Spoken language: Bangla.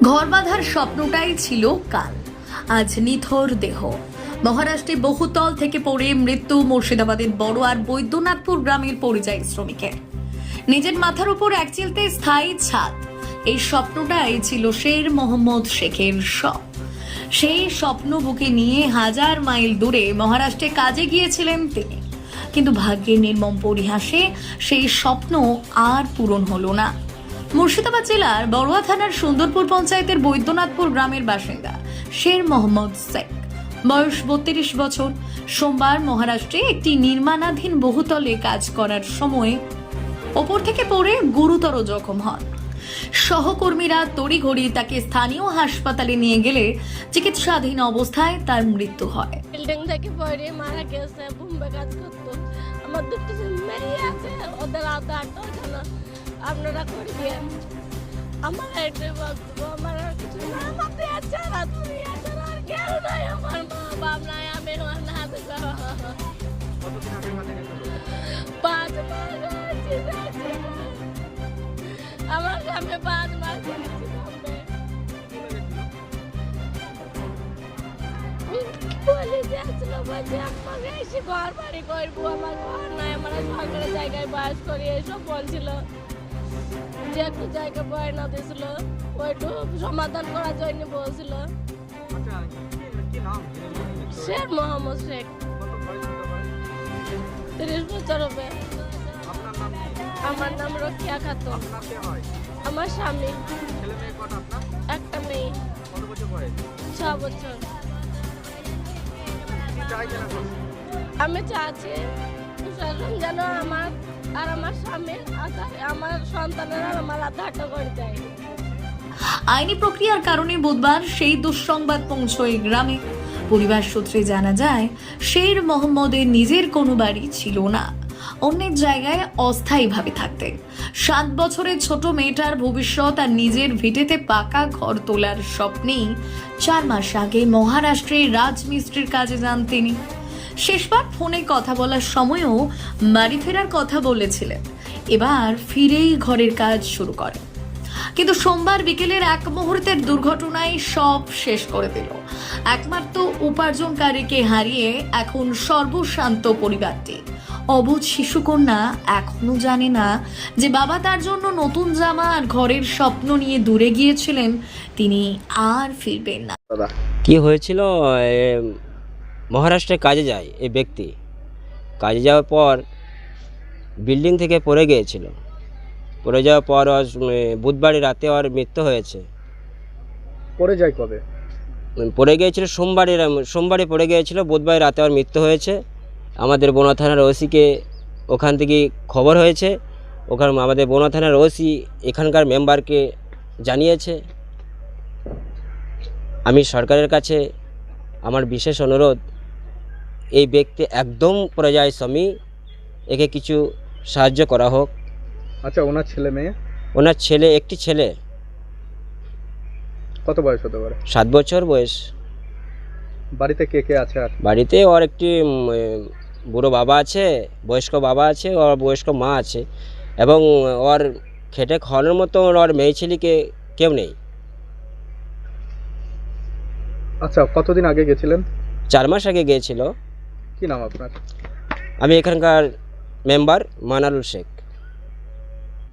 ঘর বাঁধার স্বপ্নটাই ছিল কাল, আজ নিথর দেহ। মহারাষ্ট্রে বহুতল থেকে পড়ে মৃত্যু মুর্শিদাবাদের বড়োয়ার বৈদ্যনাথপুর গ্রামের পরিযায়ী শ্রমিকের। নিজের মাথার উপর একচিলতে স্থায়ী ছাদ, এই স্বপ্নটাই ছিল শের মোহাম্মদ শেখের স্বপ্ন। সেই স্বপ্ন বুকে নিয়ে হাজার মাইল দূরে মহারাষ্ট্রে কাজে গিয়েছিলেন তিনি, কিন্তু ভাগ্যের নির্মম পরিহাসে সেই স্বপ্ন আর পূরণ হলো না। মুর্শিদাবাদ জেলার বড়ুয়া থানার সুন্দরপুর পঞ্চায়েতের বৈদ্যনাথপুর গ্রামের বাসিন্দা শের মোহাম্মদ শেখ, বয়স 32 বছর। সোমবার মহারাষ্ট্রে একটি নির্মাণাধীন বহুতলে কাজ করার সময় ওপর থেকে পড়ে গুরুতর জখম হন। সহকর্মীরা তড়িঘড়ি তাকে স্থানীয় হাসপাতালে নিয়ে গেলে চিকিৎসাধীন অবস্থায় তার মৃত্যু হয়। বিল্ডিং থেকে পড়ে মারা গেছে, বোম্বে কাজ করতো। আমার দুটো মেয়ে আছে, ওদের আধার না আপনারা করে দিয়ে আমার একটাই বক্তব্য, আমার আর কিছু না। আমাদের ছাড়া দুনিয়া ছাড়া আর কেউ নাই, আমার মা বাপ নাই, আমি আমার না আছে। 5 মাস হয়েছে, আমার সামনে 5 মাস বলেছে আসলে বলছে আমাকে এসে ঘর বাড়ি করবো, আমার ঘর নাই, আমার সরকারের জায়গায় বাস করি এসব বলছিল। যে একটু জায়গা বয়না দিয়েছিল, ওইটু সমাধান করার জন্য বলছিল। শের মোহাম্মদ শেখ, 30 বছর হবে। আমার নাম রকিয়া খাতুন। আমার স্বামী, একটা মেয়ে, 6 বছর। আমি চাচ্ছি প্রশাসন যেন আমার আর আমার স্বামীর আমার সন্তানের আর আমার আধারটা করে দেয়। আইনি প্রক্রিয়ার কারণে বুধবার সেই দুঃসংবাদ পৌঁছয় গ্রামে। পরিবার সূত্রে জানা যায়, শের মোহাম্মদের নিজের কোনো বাড়ি ছিল না, অন্যের জায়গায় অস্থায়ীভাবে থাকতেন। 7 বছরের ছোট মেয়েটার ভবিষ্যৎ আর নিজের ভিটেতে পাকা ঘর তোলার স্বপ্নেই 4 মাস আগে মহারাষ্ট্রে রাজমিস্ত্রির কাজে যান তিনি। শেষবার ফোনে কথা বলার সময়ও বাড়ি ফেরার কথা বলেছিলেন, এবার ফিরেই ঘরের কাজ শুরু করেন। কিন্তু সোমবার বিকেলের এক মুহূর্তের দুর্ঘটনায় সব শেষ করে দিল। একমাত্র উপার্জনকারীকে হারিয়ে এখন সর্বশান্ত পরিবারটি। অবুঝ শিশুকন্যা এখনো জানে না যে বাবা তার জন্য নতুন জামা আর ঘরের স্বপ্ন নিয়ে দূরে গিয়েছিলেন, তিনি আর ফিরবেন না। কি হয়েছিল, মহারাষ্ট্রে কাজে যায় এই ব্যক্তি। কাজে যাওয়ার পর বিল্ডিং থেকে পড়ে গিয়েছিল। পড়ে যাওয়ার পর বুধবার রাতে ওর মৃত্যু হয়েছে। পড়ে যায় কবে? পড়ে গিয়েছিল সোমবারে পড়ে গিয়েছিল, বুধবার রাতে ওর মৃত্যু হয়েছে। আমাদের বনগাঁ থানার ওসিকে ওখান থেকে খবর হয়েছে, ওখানে আমাদের বনগাঁ থানার ওসি এখানকার মেম্বারকে জানিয়েছে। আমি সরকারের কাছে আমার বিশেষ অনুরোধ, এই ব্যক্তি একদম পরিযায়ী শ্রমিক, একে কিছু সাহায্য করা হোক। আচ্ছা, ওনার ছেলে মেয়ে? ওনার ছেলে, একটি ছেলে। কত বয়স হতে পারে? 7 বছর বয়স। বাড়িতে কে কে আছে? আর বাড়িতে ওর একটি বুড়ো বাবা আছে, বয়স্ক বাবা আছে, ওর বয়স্ক মা আছে, এবং ওর খেটে খাওয়ানোর মতো ওর মেয়ে ছেলেকে কেউ নেই। আচ্ছা, কতদিন আগে গেছিলেন? 4 মাস আগে গিয়েছিল। কি নাম আপনার? আমি এখানকার মেম্বার মানারুল শেখ।